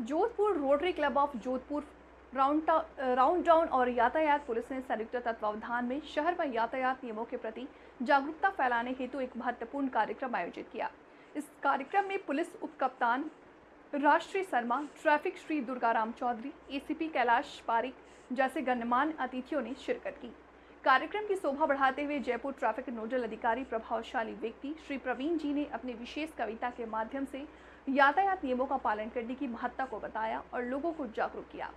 Jodhpur rotary Club of Jodhpur round down और यातायात police ने संयुक्त तत्वावधान में शहर में यातायात नियमों के प्रति जागरूकता फैलाने हेतु एक महत्वपूर्ण कार्यक्रम आयोजित किया। इस कार्यक्रम में पुलिस उप कप्तान राष्ट्रीय शर्मा, ट्रैफिक श्री दुर्गाराम चौधरी, एसीपी कैलाश पारिक जैसे गणमान्य अतिथियों ने शिरकत की। कार्यक्रम की शोभा बढ़ाते हुए जयपुर ट्रैफिक नोडल अधिकारी प्रभावशाली व्यक्ति श्री प्रवीण जी ने अपनी विशेष कविता के माध्यम से यातायात नियमों का पालन करने की महत्ता को बताया और लोगों को जागरूक किया।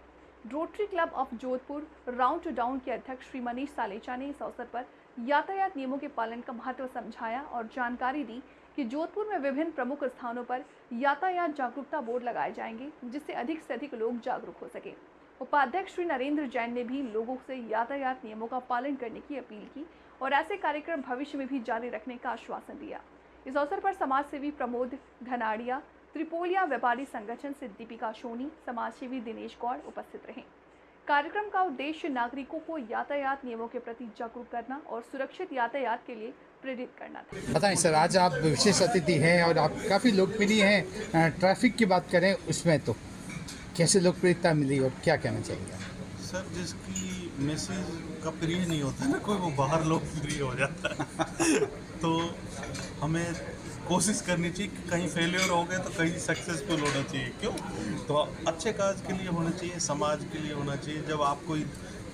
Rotary Club of Jodhpur round down के अध्यक्ष श्री मनीष सालेचा ने इस अवसर पर यातायात नियमों के पालन का महत्व समझाया और जानकारी दी कि जोधपुर में विभिन्न प्रमुख स्थानों पर यातायात जागरूकता बोर्ड लगाए जाएंगे, जिससे अधिक से अधिक लोग जागरूक हो सके। उपाध्यक्ष श्री नरेंद्र जैन ने भी लोगों से यातायात नियमों का पालन करने की अपील की और ऐसे कार्यक्रम भविष्य में भी जारी रखने का आश्वासन दिया। इस अवसर पर समाज सेवी प्रमोद घनाड़िया, त्रिपोलिया व्यापारी संगठन से दीपिका सोनी, समाजसेवी दिनेश गौड़ उपस्थित रहे। कार्यक्रम का उद्देश्य नागरिकों को यातायात नियमों के प्रति जागरूक करना और सुरक्षित यातायात के लिए प्रेरित करना था। बताएं सर, आज आप विशेष अतिथि हैं और आप काफ़ी लोकप्रिय हैं। ट्रैफिक की बात करें उसमें तो कैसे लोकप्रियता मिली और क्या कहना चाहिए? सर, जिसकी मैसेज का प्रिय नहीं होता ना कोई, वो बाहर लोकप्रिय हो जाता है तो हमें कोशिश करनी चाहिए कि कहीं फेलियर हो गए तो कहीं सक्सेसफुल होना चाहिए। क्यों? तो अच्छे काज के लिए होना चाहिए, समाज के लिए होना चाहिए। जब आप कोई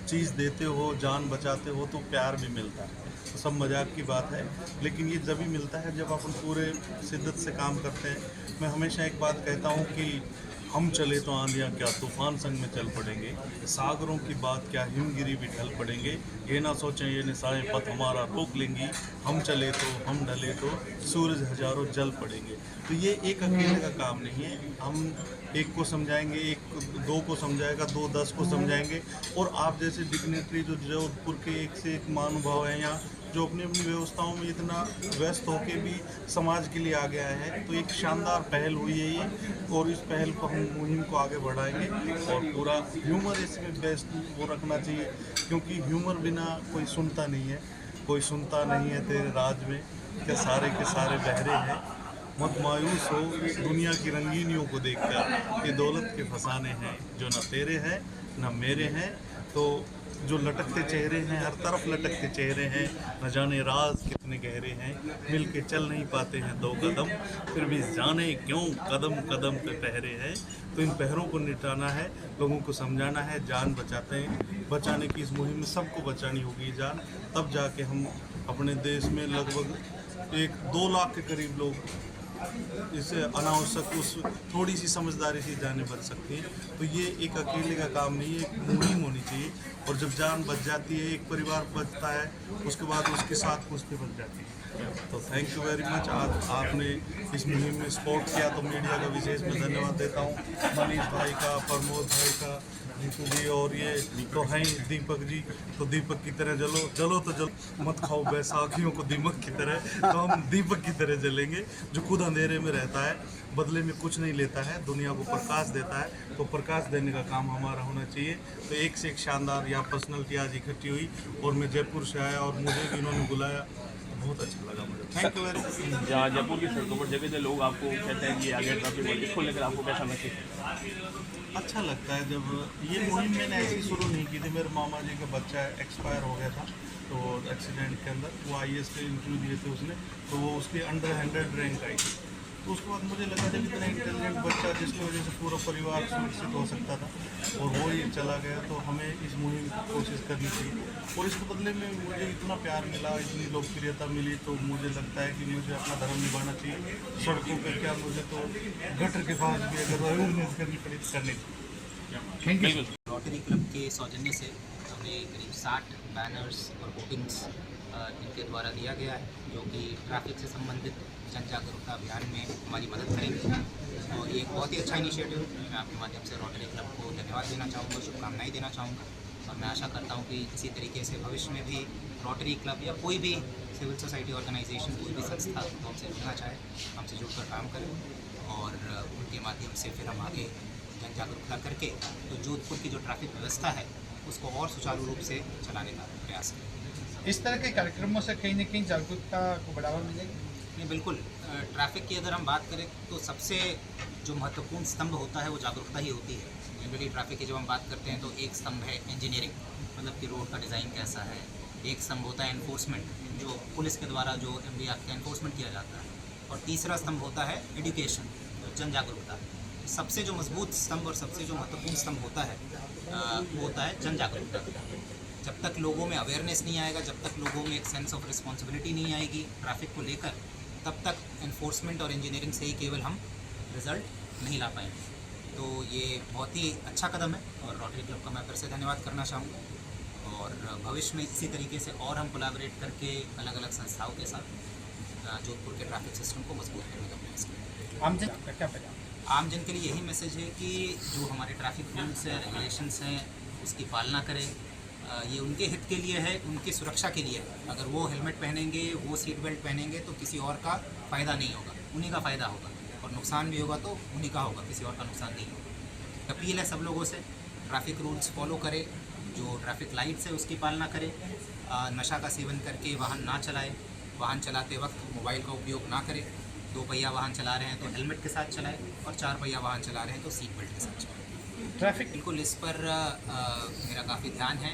चीज़ देते हो, जान बचाते हो, तो प्यार भी मिलता है। तो सब मजाक की बात है, लेकिन ये जब ही मिलता है जब अपन पूरे शिद्दत से काम करते हैं। मैं हमेशा एक बात कहता हूँ कि हम चले तो आंधियाँ क्या तूफान संग में चल पड़ेंगे, सागरों की बात क्या हिमगिरी भी ढल पड़ेंगे। ये ना सोचें ये निशाएं पथ हमारा रोक लेंगी, हम चले तो हम ढले तो सूरज हजारों जल पड़ेंगे। तो ये एक अकेले का काम नहीं है। हम एक को समझाएंगे, एक दो को समझाएगा, दो 10 को समझाएंगे। और आप जैसे डिग्नेटरी जो जोधपुर के एक से एक महानुभाव हैं यहाँ, जो अपनी अपनी व्यवस्थाओं में इतना व्यस्त होकर भी समाज के लिए आगे आए हैं, तो एक शानदार पहल हुई है ये। और इस पहल को हम मुहिम को आगे बढ़ाएंगे और पूरा ह्यूमर इसमें बेस्ट वो रखना चाहिए, क्योंकि ह्यूमर बिना कोई सुनता नहीं है। कोई सुनता नहीं है तेरे राज में, क्या सारे के सारे बहरे हैं। मत मायूस हो दुनिया की रंगीनियों को देखकर, ये दौलत के फसाने हैं जो न तेरे हैं न मेरे हैं। तो जो लटकते चेहरे हैं, हर तरफ लटकते चेहरे हैं, न जाने राज कितने गहरे हैं। मिल के चल नहीं पाते हैं 2 कदम, फिर भी जाने क्यों कदम कदम पे पहरे हैं। तो इन पहरों को निटाना है, लोगों को समझाना है। जान बचाने की इस मुहिम में सबको बचानी होगी जान, तब जाके हम अपने देश में लगभग 1-2 लाख के करीब लोग इससे अनावश्यक उस थोड़ी सी समझदारी से जाने बच सकती हैं। तो ये एक अकेले का काम नहीं है, एक मुहिम होनी चाहिए। और जब जान बच जाती है, एक परिवार बचता है, उसके बाद उसके साथ पुश्ती बच जाती है। तो थैंक यू वेरी मच। आज आपने इस मुहिम में सपोर्ट किया तो मीडिया का विशेष मैं धन्यवाद देता हूँ। मनीष भाई का, प्रमोद भाई का, जीतू जी, और ये तो हैं दीपक जी। तो दीपक की तरह जलो तो जलो, मत खाओ बैसाखियों को दीमक की तरह। तो हम दीपक की तरह जलेंगे, जो खुद अंधेरे में रहता है, बदले में कुछ नहीं लेता है, दुनिया को प्रकाश देता है। तो प्रकाश देने का काम हमारा होना चाहिए। तो एक से एक शानदार यहाँ पर्सनैलिटी आज इकट्ठी हुई और मैं जयपुर से आया और मुझे भी इन्होंने बुलाया, बहुत अच्छा लगा मुझे। Thank you very much. जहाँ जयपुर की सड़कों पर जगह जगह लोग आपको कहते हैं कि आगे ट्रैफिक है, इसको लेकर आपको कैसा महसूस? अच्छा लगता है जब ये मुहिम मैंने ऐसी शुरू नहीं की थी। मेरे मामा जी का बच्चा एक्सपायर हो गया था तो एक्सीडेंट के अंदर, वो IAS के इंटरव्यू दिए थे उसने, तो वो उसकी अंडर 100 रैंक आई थी। तो उसके बाद मुझे लगा जब इतना इंटेलिजेंट बच्चा जिसकी वजह से पूरा परिवार सुरक्षित हो सकता था और वो ही चला गया, तो हमें इस मुहिम की कोशिश करनी चाहिए। और इसके बदले में मुझे इतना प्यार मिला, इतनी लोकप्रियता मिली, तो मुझे लगता है कि मुझे अपना धर्म निभाना चाहिए। सड़कों पर क्या, मुझे तो गटर के पास भी अगर अवेयरनेस करनी पड़ी तो करनी चाहिए। Thank you. रोटरी क्लब के सौजन्य से हमें करीब 60 बैनर्स और होर्डिंग्स इनके द्वारा दिया गया है, जो कि ट्रैफिक से संबंधित जन जागरूकता अभियान में हमारी मदद करेंगे। और ये एक बहुत ही अच्छा इनिशिएटिव है। मैं आपके माध्यम से रोटरी क्लब को धन्यवाद देना चाहूँगा, शुभकामनाएं देना चाहूँगा। और मैं आशा करता हूँ कि इसी तरीके से भविष्य में भी रोटरी क्लब या कोई भी सिविल सोसाइटी ऑर्गेनाइजेशन, कोई भी संस्था तो हमसे जुड़ना चाहे, हमसे जुड़कर काम करें और उनके माध्यम से फिर हम आगे जन जागरूकता करके तो जोधपुर की जो ट्रैफिक व्यवस्था है उसको और सुचारू रूप से चलाने का प्रयास करें। इस तरह के कार्यक्रमों से कहीं न कहीं जागरूकता को बढ़ावा मिलेगा। नहीं, बिल्कुल। ट्रैफिक की अगर हम बात करें तो सबसे जो महत्वपूर्ण स्तंभ होता है वो जागरूकता ही होती है। जनरली ट्रैफिक की जब हम बात करते हैं तो एक स्तंभ है इंजीनियरिंग, मतलब कि रोड का डिज़ाइन कैसा है। एक स्तंभ होता है एनफोर्समेंट, जो पुलिस के द्वारा जो MV एक्ट का एनफोर्समेंट किया जाता है। और तीसरा स्तंभ होता है एजुकेशन, जन जागरूकता। सबसे जो मजबूत स्तंभ और सबसे जो महत्वपूर्ण स्तंभ होता है वो होता है जन जागरूकता। जब तक लोगों में अवेयरनेस नहीं आएगा, जब तक लोगों में एक सेंस ऑफ रिस्पॉन्सिबिलिटी नहीं आएगी ट्रैफिक को लेकर, तब तक एनफोर्समेंट और इंजीनियरिंग से ही केवल हम रिज़ल्ट नहीं ला पाएंगे। तो ये बहुत ही अच्छा कदम है और रोटरी क्लब का मैं फिर से धन्यवाद करना चाहूँगा। और भविष्य में इसी तरीके से और हम कोलैबोरेट करके अलग अलग संस्थाओं के साथ जोधपुर के ट्रैफिक सिस्टम को मजबूत करने का प्रयास करेंगे। आम जन का क्या पैगाम? आम जन के लिए यही मैसेज है कि जो हमारे ट्रैफिक रूल्स हैं, रेगुलेशंस हैं, उसकी पालना करें। ये उनके हित के लिए है, उनकी सुरक्षा के लिए है। अगर वो हेलमेट पहनेंगे, वो सीट बेल्ट पहनेंगे तो किसी और का फ़ायदा नहीं होगा, उन्हीं का फ़ायदा होगा। और नुकसान भी होगा तो उन्हीं का होगा, किसी और का नुकसान नहीं होगा। अपील है सब लोगों से, ट्रैफिक रूल्स फॉलो करें, जो ट्रैफिक लाइट्स है उसकी पालना करें, नशा का सेवन करके वाहन ना चलाएं, वाहन चलाते वक्त मोबाइल का उपयोग ना करें, 2 पहिया वाहन चला रहे हैं तो हेलमेट के साथ चलाएं और 4 पहिया वाहन चला रहे हैं तो सीट बेल्ट के साथ चलाएं। ट्रैफिक बिल्कुल इस पर मेरा काफ़ी ध्यान है।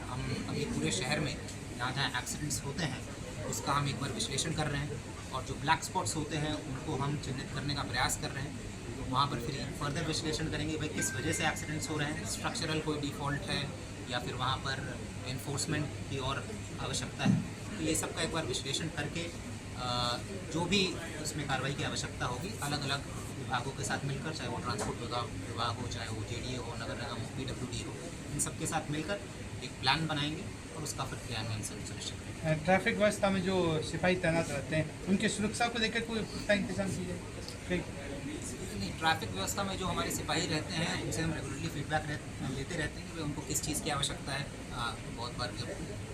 हम अभी पूरे शहर में जहाँ जहाँ एक्सीडेंट्स होते हैं उसका हम एक बार विश्लेषण कर रहे हैं और जो ब्लैक स्पॉट्स होते हैं उनको हम चिन्हित करने का प्रयास कर रहे हैं। वहाँ पर फिर फर्दर विश्लेषण करेंगे भाई किस वजह से एक्सीडेंट्स हो रहे हैं, स्ट्रक्चरल कोई डिफ़ॉल्ट है या फिर वहाँ पर एनफोर्समेंट की और आवश्यकता है। तो ये सब का एक बार विश्लेषण करके जो भी उसमें कार्रवाई की आवश्यकता होगी अलग अलग विभागों के साथ मिलकर, चाहे वो ट्रांसपोर्ट विभाग हो, चाहे वो JDA हो, नगर निगम हो, PWD हो, इन सब के साथ मिलकर एक प्लान बनाएंगे और उसका फिर क्रियान्वयन सुनिश्चित करेंगे। ट्रैफिक व्यवस्था में जो सिपाही तैनात रहते हैं उनकी सुरक्षा को लेकर कोई पुख्ता इंतजाम किए जाए? नहीं, ट्रैफिक व्यवस्था में जो हमारे सिपाही रहते हैं उनसे हम रेगुलरली फीडबैक लेते रहते हैं कि उनको किस चीज़ की आवश्यकता है। बहुत बार जब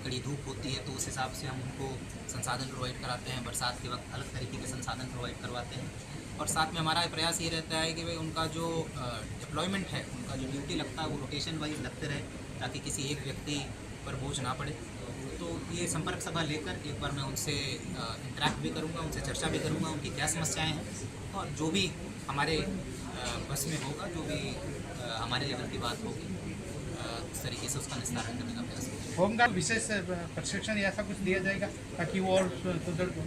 कड़ी धूप होती है तो उस हिसाब से हम उनको संसाधन प्रोवाइड कराते हैं, बरसात के वक्त अलग तरीके के संसाधन प्रोवाइड करवाते हैं। और साथ में हमारा प्रयास ये रहता है कि भाई उनका जो डिप्लॉयमेंट है, उनका जो ड्यूटी लगता है वो रोटेशन वाइज लगते रहे ताकि किसी एक व्यक्ति पर बोझ ना पड़े। तो ये संपर्क सभा लेकर एक बार मैं उनसे इंटरेक्ट भी करूँगा, उनसे चर्चा भी करूँगा उनकी क्या समस्याएं हैं और जो भी हमारे बस में होगा, जो भी हमारे लेवल की बात होगी उस तरीके से उसका निस्तारण करने का प्रयास करेंगे। होमगार्ड विशेष प्रशिक्षण या ऐसा कुछ दिया जाएगा ताकि वो और सुदृढ़ हो?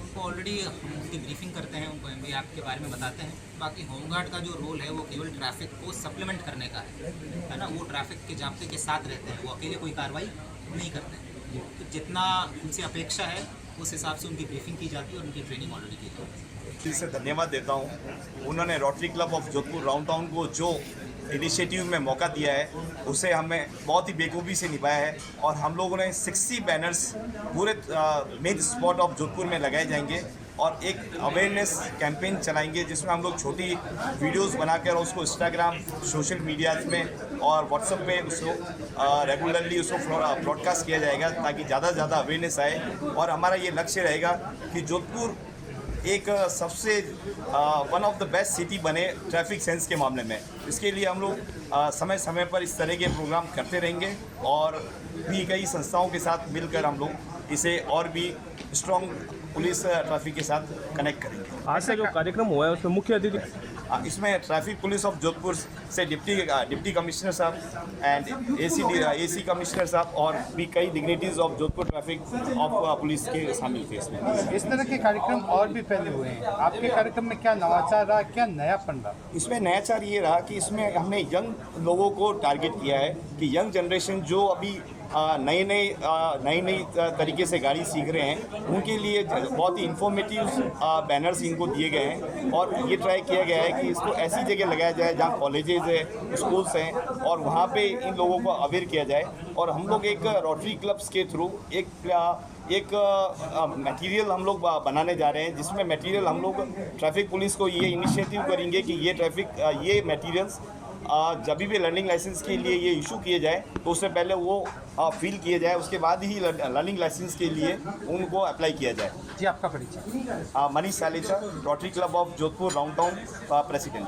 उनको ऑलरेडी हम उनकी ब्रीफिंग करते हैं, उनको MV एक्ट के बारे में बताते हैं। बाकी होमगार्ड का जो रोल है वो केवल ट्रैफिक को सप्लीमेंट करने का है ना। वो ट्रैफिक के जाब्ते के साथ रहते हैं, वो अकेले कोई कार्रवाई नहीं करते हैं। तो जितना उनसे अपेक्षा है उस हिसाब से उनकी ब्रीफिंग की जाती है और उनकी ट्रेनिंग ऑलरेडी की जाती है। से धन्यवाद देता हूँ। उन्होंने rotary Club of Jodhpur Round town को जो इनिशिएटिव में मौका दिया है उसे हमें बहुत ही बेखूबी से निभाया है और हम लोगों ने 60 बैनर्स पूरे मेन स्पॉट ऑफ जोधपुर में लगाए जाएंगे और एक अवेयरनेस कैंपेन चलाएंगे जिसमें हम लोग छोटी वीडियोस बनाकर उसको इंस्टाग्राम, सोशल मीडिया में और व्हाट्सएप में उसको रेगुलरली उसको ब्रॉडकास्ट किया जाएगा ताकि ज़्यादा से ज़्यादा अवेयरनेस आए। और हमारा ये लक्ष्य रहेगा कि जोधपुर एक सबसे one of the best city बने ट्रैफिक सेंस के मामले में। इसके लिए हम लोग समय समय पर इस तरह के प्रोग्राम करते रहेंगे और भी कई संस्थाओं के साथ मिलकर हम लोग इसे और भी स्ट्रॉन्ग पुलिस ट्रैफिक के साथ कनेक्ट करेंगे। आज से जो कार्यक्रम हुआ है उसमें मुख्य अतिथि इसमें ट्रैफिक पुलिस ऑफ जोधपुर से डिप्टी कमिश्नर साहब एंड AC कमिश्नर साहब और भी कई dignities of Jodhpur traffic of police के शामिल थे। इसमें इस तरह के कार्यक्रम और भी फैले हुए हैं, आपके कार्यक्रम में क्या नवाचार रहा, क्या नयापन रहा? इसमें नयाचार ये रहा कि इसमें हमने यंग लोगों को टारगेट किया है कि यंग जनरेशन जो अभी नई तरीके से गाड़ी सीख रहे हैं उनके लिए बहुत ही इंफॉर्मेटिव बैनर्स इनको दिए गए हैं और ये ट्राई किया गया है कि इसको ऐसी जगह लगाया जाए जहाँ कॉलेजेस है, स्कूल्स हैं और वहाँ पे इन लोगों को अवेयर किया जाए। और हम लोग एक रोटरी क्लब्स के थ्रू एक मटेरियल हम लोग बनाने जा रहे हैं जिसमें मटेरियल हम लोग ट्रैफिक पुलिस को ये इनिशिएटिव करेंगे कि ये मटेरियल्स जब भी लर्निंग लाइसेंस के लिए ये इशू किए जाए तो उससे पहले वो फिल किए जाए, उसके बाद ही लर्निंग लाइसेंस के लिए उनको अप्लाई किया जाए। जी, आपका परिचय? Manish Salecha, Rotary Club of Jodhpur Round Town president.